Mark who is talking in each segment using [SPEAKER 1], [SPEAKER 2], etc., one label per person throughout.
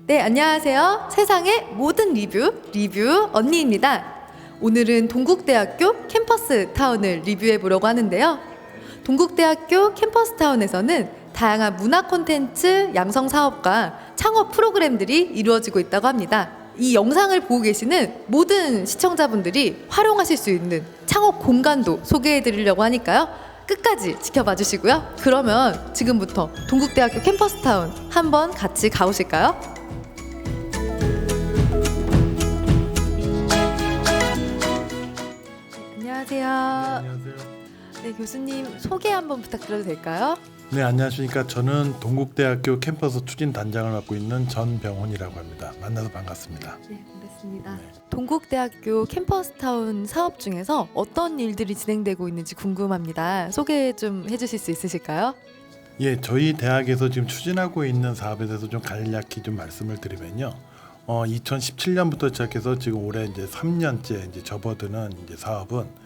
[SPEAKER 1] 네, 안녕하세요. 세상의 모든 리뷰 언니입니다. 오늘은 동국대학교 캠퍼스 타운을 리뷰해 보려고 하는데요. 동국대학교 캠퍼스 타운에서는 다양한 문화 콘텐츠 양성 사업과 창업 프로그램들이 이루어지고 있다고 합니다. 이 영상을 보고 계시는 모든 시청자분들이 활용하실 수 있는 창업 공간도 소개해 드리려고 하니까요. 끝까지 지켜봐 주시고요. 그러면 지금부터 동국대학교 캠퍼스 타운 한번 같이 가보실까요? 안녕하세요.
[SPEAKER 2] 안녕하세요.
[SPEAKER 1] 네, 교수님 소개 한번 부탁드려도 될까요?
[SPEAKER 2] 네, 안녕하십니까. 저는 동국대학교 캠퍼스 추진 단장을 맡고 있는 전병훈이라고 합니다. 만나서 반갑습니다.
[SPEAKER 1] 네, 반갑습니다. 동국대학교 캠퍼스 타운 사업 중에서 어떤 일들이 진행되고 있는지 궁금합니다. 소개 좀 해주실 수 있으실까요?
[SPEAKER 2] 예, 저희 대학에서 지금 추진하고 있는 사업에 대해서 좀 간략히 좀 말씀을 드리면요. 2017년부터 시작해서 지금 올해 이제 3년째 이제 접어드는 이제 사업은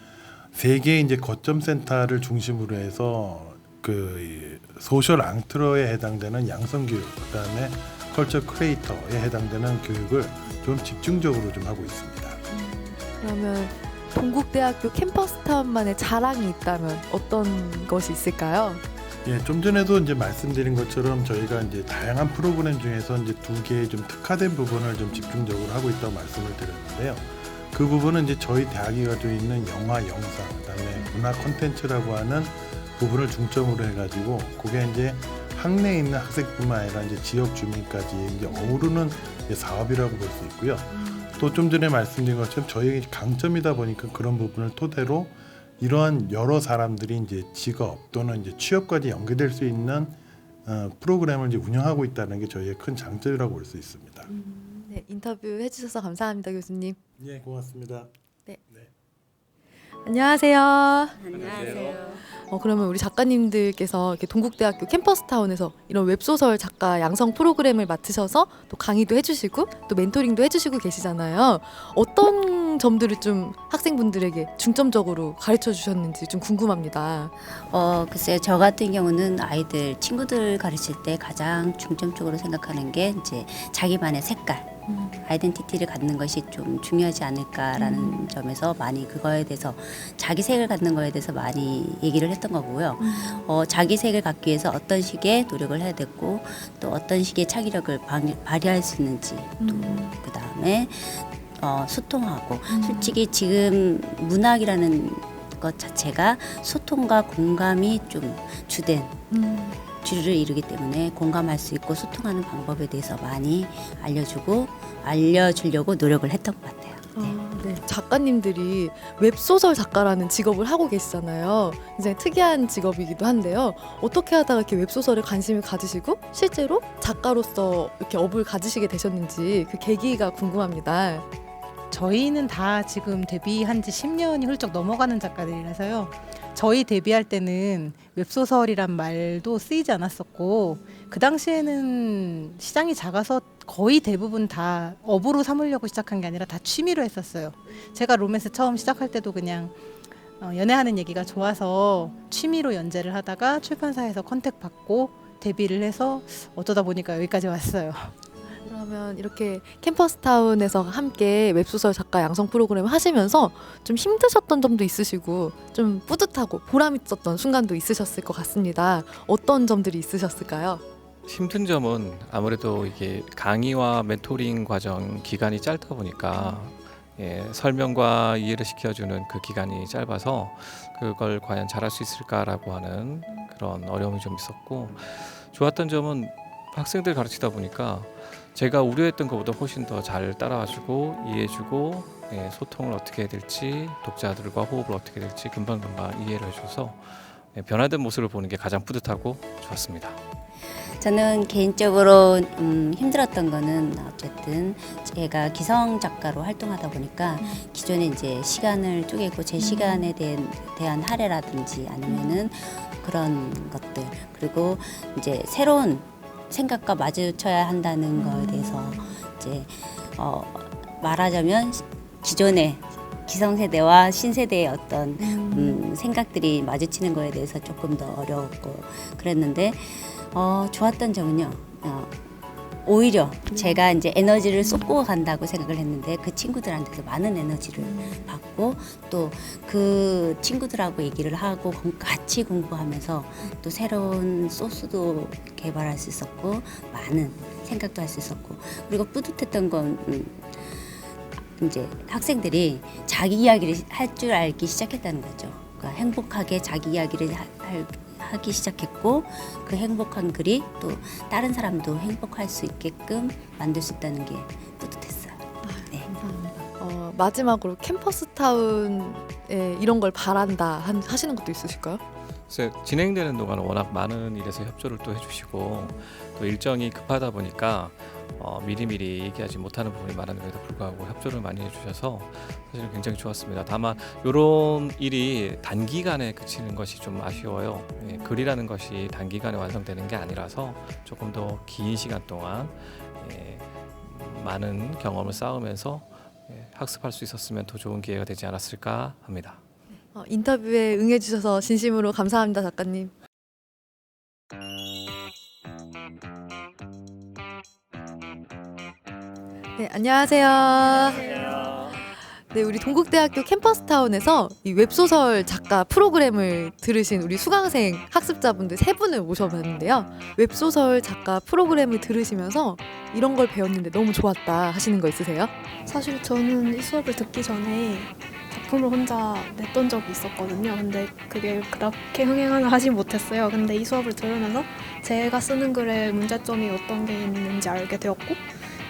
[SPEAKER 2] 세 개의 이제 거점 센터를 중심으로 해서 그 소셜 앙트로에 해당되는 양성 교육, 그다음에 컬처 크리에이터에 해당되는 교육을 좀 집중적으로 좀 하고 있습니다.
[SPEAKER 1] 그러면 동국대학교 캠퍼스 타운만의 자랑이 있다면 어떤 것이 있을까요?
[SPEAKER 2] 예, 좀 전에도 이제 말씀드린 것처럼 저희가 이제 다양한 프로그램 중에서 이제 두 개의 좀 특화된 부분을 좀 집중적으로 하고 있다고 말씀을 드렸는데요. 그 부분은 이제 저희 대학이 가지고 있는 영화, 영상, 그다음에 문화 콘텐츠라고 하는 부분을 중점으로 해가지고 그게 이제 학내에 있는 학생뿐만 아니라 이제 지역 주민까지 이제 어우르는 이제 사업이라고 볼 수 있고요. 또 좀 전에 말씀드린 것처럼 저희 강점이다 보니까 그런 부분을 토대로 이러한 여러 사람들이 이제 직업 또는 이제 취업까지 연계될 수 있는 프로그램을 이제 운영하고 있다는 게 저희의 큰 장점이라고 볼 수 있습니다.
[SPEAKER 1] 네, 인터뷰 해주셔서 감사합니다, 교수님.
[SPEAKER 2] 예, 고맙습니다.
[SPEAKER 1] 네.
[SPEAKER 2] 네.
[SPEAKER 1] 안녕하세요.
[SPEAKER 3] 안녕하세요.
[SPEAKER 1] 그러면 우리 작가님들께서 이렇게 동국대학교 캠퍼스 타운에서 이런 웹소설 작가 양성 프로그램을 맡으셔서 또 강의도 해주시고 또 멘토링도 해주시고 계시잖아요. 어떤 점들을 좀 학생분들에게 중점적으로 가르쳐 주셨는지 좀 궁금합니다.
[SPEAKER 3] 글쎄요. 저 같은 경우는 아이들 친구들 가르칠 때 가장 중점적으로 생각하는 게 이제 자기만의 색깔, 아이덴티티를 갖는 것이 좀 중요하지 않을까라는 점에서 많이 그거에 대해서 자기 색을 갖는 거에 대해서 많이 얘기를 했던 거고요. 자기 색을 갖기 위해서 어떤 식의 노력을 해야 되고 또 어떤 식의 창의력을 발휘할 수 있는지 또 그다음에 소통하고 솔직히 지금 문학이라는 것 자체가 소통과 공감이 좀 주된 주를 이루기 때문에 공감할 수 있고 소통하는 방법에 대해서 많이 알려주려고 노력을 했던 것 같아요.
[SPEAKER 1] 네. 작가님들이 웹소설 작가라는 직업을 하고 계시잖아요. 굉장히 특이한 직업이기도 한데요. 어떻게 하다가 이렇게 웹소설에 관심을 가지시고 실제로 작가로서 이렇게 업을 가지시게 되셨는지 그 계기가 궁금합니다.
[SPEAKER 4] 저희는 다 지금 데뷔한 지 10년이 훌쩍 넘어가는 작가들이라서요. 저희 데뷔할 때는 웹소설이란 말도 쓰이지 않았었고 그 당시에는 시장이 작아서 거의 대부분 다 업으로 삼으려고 시작한 게 아니라 다 취미로 했었어요. 제가 로맨스 처음 시작할 때도 그냥 연애하는 얘기가 좋아서 취미로 연재를 하다가 출판사에서 컨택 받고 데뷔를 해서 어쩌다 보니까 여기까지 왔어요.
[SPEAKER 1] 그러면 이렇게 캠퍼스 타운에서 함께 웹소설 작가 양성 프로그램을 하시면서 좀 힘드셨던 점도 있으시고 좀 뿌듯하고 보람 있었던 순간도 있으셨을 것 같습니다. 어떤 점들이 있으셨을까요?
[SPEAKER 5] 힘든 점은 아무래도 이게 강의와 멘토링 과정 기간이 짧다 보니까 설명과 이해를 시켜주는 그 기간이 짧아서 그걸 과연 잘할 수 있을까라고 하는 그런 어려움이 좀 있었고, 좋았던 점은 학생들 가르치다 보니까 제가 우려했던 것보다 훨씬 더 잘 따라와주고 이해해주고 소통을 어떻게 해야 될지, 독자들과 호흡을 어떻게 해야 될지 금방금방 이해를 해줘서 변화된 모습을 보는 게 가장 뿌듯하고 좋았습니다.
[SPEAKER 3] 저는 개인적으로 힘들었던 거는 어쨌든 제가 기성 작가로 활동하다 보니까 기존에 이제 시간을 쪼개고 제 시간에 대한 할애라든지 아니면은 그런 것들, 그리고 이제 새로운 생각과 마주쳐야 한다는 거에 대해서 이제 말하자면 기존의 기성세대와 신세대의 어떤 생각들이 마주치는 거에 대해서 조금 더 어려웠고 그랬는데 좋았던 점은요. 오히려 제가 이제 에너지를 쏟고 간다고 생각을 했는데 그 친구들한테도 많은 에너지를 받고 또 그 친구들하고 얘기를 하고 같이 공부하면서 또 새로운 소스도 개발할 수 있었고 많은 생각도 할 수 있었고 그리고 뿌듯했던 건 이제 학생들이 자기 이야기를 할 줄 알기 시작했다는 거죠. 그러니까 행복하게 자기 이야기를 하기 시작했고 그 행복한 글이 또 다른 사람도 행복할 수 있게끔 만들 수 있다는 게 뿌듯했어요. 네.
[SPEAKER 1] 마지막으로 캠퍼스타운에 이런 걸 바란다 하시는 것도 있으실까요?
[SPEAKER 5] 그래서 진행되는 동안 워낙 많은 일에서 협조를 또 해주시고 또 일정이 급하다 보니까 미리미리 얘기하지 못하는 부분이 많았는데도 불구하고 협조를 많이 해주셔서 사실 굉장히 좋았습니다. 다만 이런 일이 단기간에 그치는 것이 좀 아쉬워요. 예, 글이라는 것이 단기간에 완성되는 게 아니라서 조금 더 긴 시간 동안 많은 경험을 쌓으면서 학습할 수 있었으면 더 좋은 기회가 되지 않았을까 합니다.
[SPEAKER 1] 인터뷰에 응해주셔서 진심으로 감사합니다, 작가님. 네, 안녕하세요. 네, 우리 동국대학교 캠퍼스타운에서 이 웹소설 작가 프로그램을 들으신 우리 수강생 학습자분들 3분을 모셔봤는데요. 웹소설 작가 프로그램을 들으시면서 이런 걸 배웠는데 너무 좋았다 하시는 거 있으세요?
[SPEAKER 6] 사실 저는 이 수업을 듣기 전에 작품을 혼자 냈던 적이 있었거든요. 근데 그게 그렇게 흥행을 하지 못했어요. 근데 이 수업을 들으면서 제가 쓰는 글의 문제점이 어떤 게 있는지 알게 되었고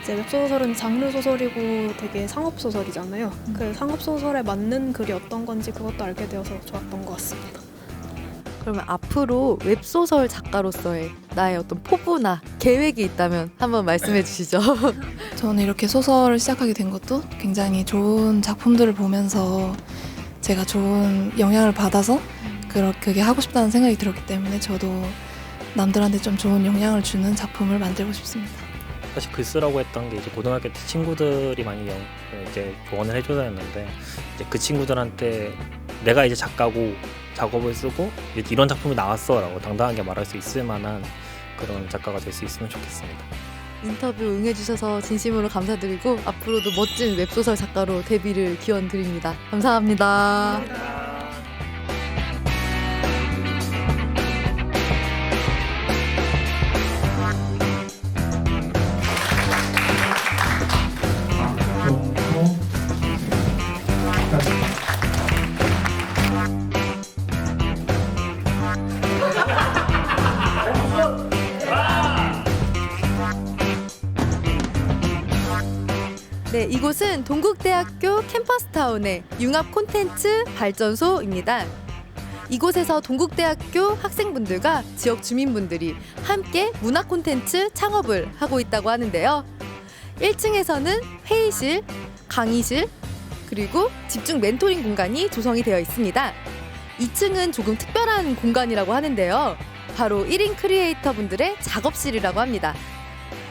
[SPEAKER 6] 이제 웹소설은 장르 소설이고 되게 상업 소설이잖아요. 그 상업 소설에 맞는 글이 어떤 건지 그것도 알게 되어서 좋았던 것 같습니다.
[SPEAKER 1] 그러면 앞으로 웹소설 작가로서의 나의 어떤 포부나 계획이 있다면 한번 말씀해 주시죠.
[SPEAKER 7] 저는 이렇게 소설을 시작하게 된 것도 굉장히 좋은 작품들을 보면서 제가 좋은 영향을 받아서 그게 하고 싶다는 생각이 들었기 때문에 저도 남들한테 좀 좋은 영향을 주는 작품을 만들고 싶습니다.
[SPEAKER 8] 사실 글 쓰라고 했던 게 이제 고등학교 때 친구들이 많이 이제 조언을 해줘야했는데 이제 그 친구들한테 내가 이제 작가고 작업을 쓰고 이런 작품이 나왔어라고 당당하게 말할 수 있을 만한 그런 작가가 될 수 있으면 좋겠습니다.
[SPEAKER 1] 인터뷰 응해주셔서 진심으로 감사드리고 앞으로도 멋진 웹소설 작가로 데뷔를 기원드립니다. 감사합니다. 네, 이곳은 동국대학교 캠퍼스타운의 융합 콘텐츠 발전소입니다. 이곳에서 동국대학교 학생분들과 지역 주민분들이 함께 문화 콘텐츠 창업을 하고 있다고 하는데요. 1층에서는 회의실, 강의실, 그리고 집중 멘토링 공간이 조성이 되어 있습니다. 2층은 조금 특별한 공간이라고 하는데요. 바로 1인 크리에이터 분들의 작업실이라고 합니다.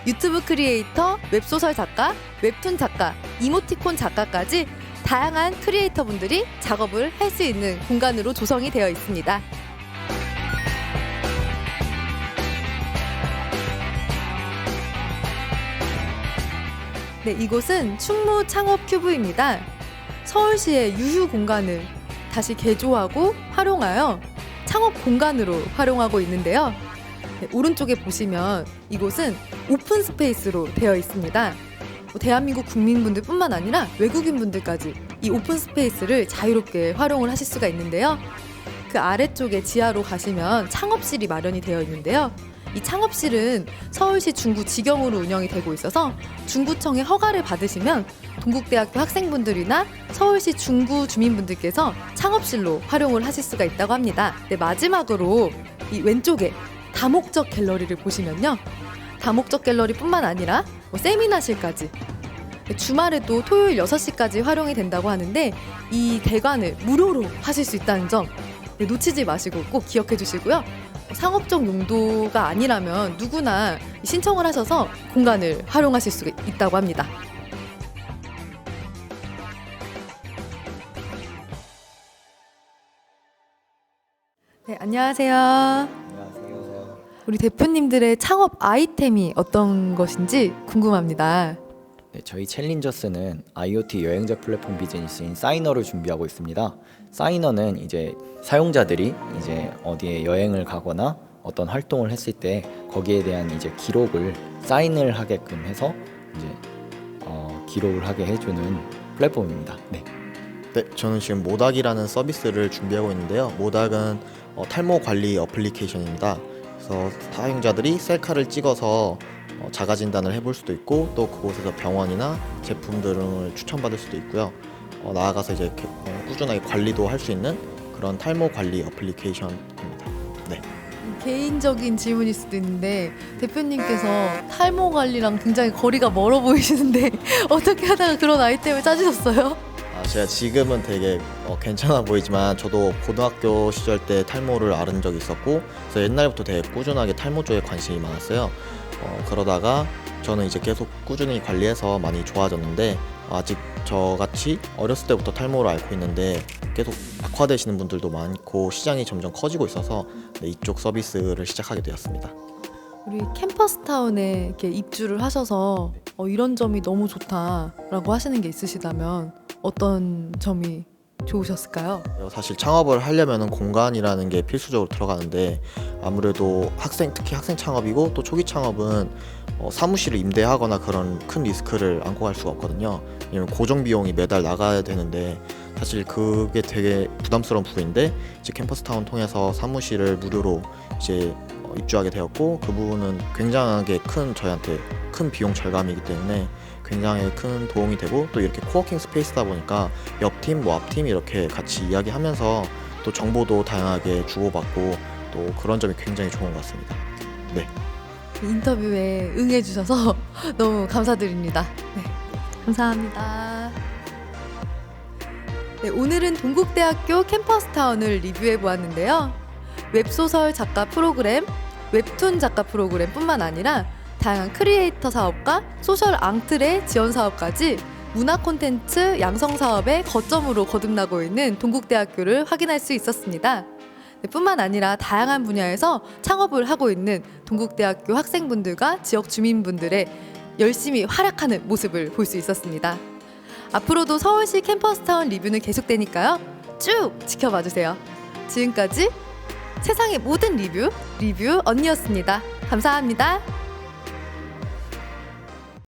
[SPEAKER 1] 유튜브 크리에이터, 웹소설 작가, 웹툰 작가, 이모티콘 작가까지 다양한 크리에이터 분들이 작업을 할 수 있는 공간으로 조성이 되어 있습니다. 네, 이곳은 충무 창업 큐브입니다. 서울시의 유휴 공간을 다시 개조하고 활용하여 창업 공간으로 활용하고 있는데요. 네, 오른쪽에 보시면 이곳은 오픈 스페이스로 되어 있습니다. 대한민국 국민분들뿐만 아니라 외국인분들까지 이 오픈 스페이스를 자유롭게 활용을 하실 수가 있는데요. 그 아래쪽에 지하로 가시면 창업실이 마련이 되어 있는데요. 이 창업실은 서울시 중구 지경으로 운영이 되고 있어서 중구청의 허가를 받으시면 동국대학교 학생분들이나 서울시 중구 주민분들께서 창업실로 활용을 하실 수가 있다고 합니다. 네, 마지막으로 이 왼쪽에 다목적 갤러리를 보시면요. 다목적 갤러리뿐만 아니라 세미나실까지 주말에도 토요일 6시까지 활용이 된다고 하는데 이 대관을 무료로 하실 수 있다는 점 놓치지 마시고 꼭 기억해 주시고요. 상업적 용도가 아니라면 누구나 신청을 하셔서 공간을 활용하실 수 있다고 합니다. 네, 안녕하세요. 우리 대표님들의 창업 아이템이 어떤 것인지 궁금합니다.
[SPEAKER 9] 네, 저희 챌린저스는 IoT 여행자 플랫폼 비즈니스인 사이너를 준비하고 있습니다. 사이너는 이제 사용자들이 이제 어디에 여행을 가거나 어떤 활동을 했을 때 거기에 대한 이제 기록을 사인을 하게끔 해서 이제 기록을 하게 해주는 플랫폼입니다. 네.
[SPEAKER 10] 네, 저는 지금 모닥이라는 서비스를 준비하고 있는데요. 모닥은 탈모 관리 어플리케이션입니다. 그래서 사용자들이 셀카를 찍어서 자가 진단을 해볼 수도 있고 또 그곳에서 병원이나 제품 등을 추천받을 수도 있고요. 나아가서 이제 꾸준하게 관리도 할 수 있는 그런 탈모 관리 어플리케이션입니다. 네.
[SPEAKER 1] 개인적인 질문일 수도 있는데 대표님께서 탈모 관리랑 굉장히 거리가 멀어 보이시는데 어떻게 하다가 그런 아이템을 찾으셨어요?
[SPEAKER 10] 제가 지금은 되게 괜찮아 보이지만 저도 고등학교 시절 때 탈모를 앓은 적이 있었고 그래서 옛날부터 되게 꾸준하게 탈모 쪽에 관심이 많았어요. 그러다가 저는 이제 계속 꾸준히 관리해서 많이 좋아졌는데 아직 저같이 어렸을 때부터 탈모를 앓고 있는데 계속 악화되시는 분들도 많고 시장이 점점 커지고 있어서 네, 이쪽 서비스를 시작하게 되었습니다.
[SPEAKER 1] 우리 캠퍼스타운에 이렇게 입주를 하셔서 이런 점이 너무 좋다라고 하시는 게 있으시다면 어떤 점이 좋으셨을까요?
[SPEAKER 10] 사실 창업을 하려면 공간이라는 게 필수적으로 들어가는데 아무래도 특히 학생 창업이고 또 초기 창업은 사무실을 임대하거나 그런 큰 리스크를 안고 갈 수가 없거든요. 왜냐면 고정 비용이 매달 나가야 되는데 사실 그게 되게 부담스러운 부분인데 이제 캠퍼스타운 통해서 사무실을 무료로 이제 입주하게 되었고 그 부분은 굉장하게 저희한테 큰 비용 절감이기 때문에 굉장히 큰 도움이 되고 또 이렇게 코워킹 스페이스다 보니까 옆팀 뭐 앞팀 이렇게 같이 이야기하면서 또 정보도 다양하게 주고받고 또 그런 점이 굉장히 좋은 것 같습니다. 네.
[SPEAKER 1] 인터뷰에 응해주셔서 너무 감사드립니다. 네, 감사합니다. 네, 오늘은 동국대학교 캠퍼스타운을 리뷰해 보았는데요. 웹소설 작가 프로그램, 웹툰 작가 프로그램뿐만 아니라 다양한 크리에이터 사업과 소셜 앙트레 지원 사업까지 문화 콘텐츠 양성 사업의 거점으로 거듭나고 있는 동국대학교를 확인할 수 있었습니다. 네, 뿐만 아니라 다양한 분야에서 창업을 하고 있는 동국대학교 학생분들과 지역 주민분들의 열심히 활약하는 모습을 볼 수 있었습니다. 앞으로도 서울시 캠퍼스타운 리뷰는 계속되니까요. 쭉 지켜봐 주세요. 지금까지 세상의 모든 리뷰 언니였습니다. 감사합니다.